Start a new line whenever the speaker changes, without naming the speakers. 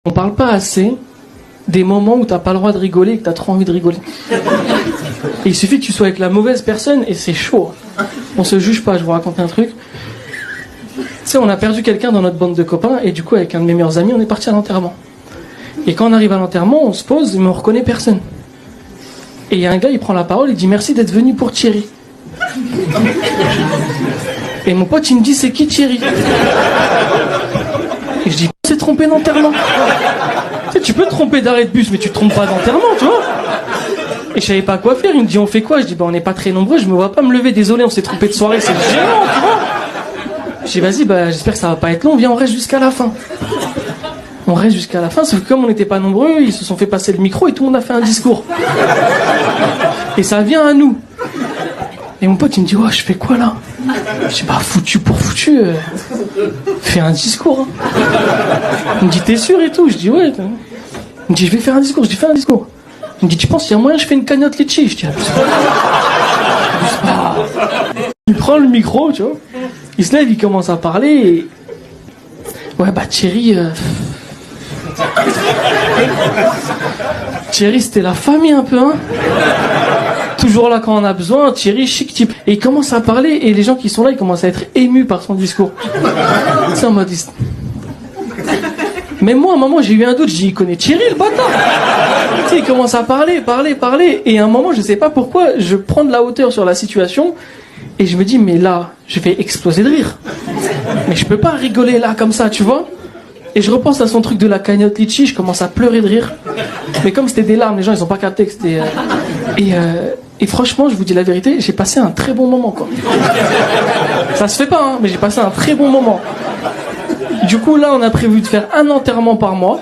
On parle pas assez des moments où t'as pas le droit de rigoler et que t'as trop envie de rigoler. Et il suffit que tu sois avec la mauvaise personne et c'est chaud. On se juge pas, je vous raconte un truc. Tu sais, on a perdu quelqu'un dans notre bande de copains et du coup, avec un de mes meilleurs amis, on est parti à l'enterrement. Et quand on arrive à l'enterrement, on se pose, mais on reconnaît personne. Et il y a un gars, il prend la parole, il dit merci d'être venu pour Thierry. Et mon pote, il me dit c'est qui Thierry? Et je dis c'est trompé d'enterrement. Tu sais, tu peux te tromper d'arrêt de bus, mais tu te trompes pas d'enterrement, tu vois. Et je savais pas quoi faire, il me dit on fait quoi? Je dis on n'est pas très nombreux, je me vois pas me lever, désolé, on s'est trompé de soirée, c'est gênant, tu vois. Je dis vas-y, j'espère que ça va pas être long, viens on reste jusqu'à la fin. On reste jusqu'à la fin, sauf que comme on n'était pas nombreux, ils se sont fait passer le micro et tout le monde a fait un discours. Et ça vient à nous. Et mon pote il me dit ouais, je fais quoi là? Je dis foutu pour foutu, fais un discours. Hein. Il me dit t'es sûr et tout? Je dis ouais. Il me dit je vais faire un discours, je dis fais un discours. Il me dit tu penses qu'il y a moyen je fais une cagnotte litchi? Je dis abuse pas. Il prend le micro, tu vois. Il se lève, il commence à parler et... Ouais Thierry... Thierry c'était la famille un peu, hein. Toujours là quand on a besoin, Thierry chic type. Et il commence à parler et les gens qui sont là ils commencent à être émus par son discours. C'est en mode... Mais moi à un moment j'ai eu un doute, j'ai dit il connaît Thierry le bâtard. Tu sais, il commence à parler et à un moment je sais pas pourquoi je prends de la hauteur sur la situation et je me dis mais là je vais exploser de rire. Mais je peux pas rigoler là comme ça, tu vois. Et je repense à son truc de la cagnotte litchi, je commence à pleurer de rire. Mais comme c'était des larmes, les gens ils ont pas capté que c'était... Et franchement, je vous dis la vérité, j'ai passé un très bon moment, quoi. Ça se fait pas, hein, mais j'ai passé un très bon moment. Du coup, là, on a prévu de faire un enterrement par mois.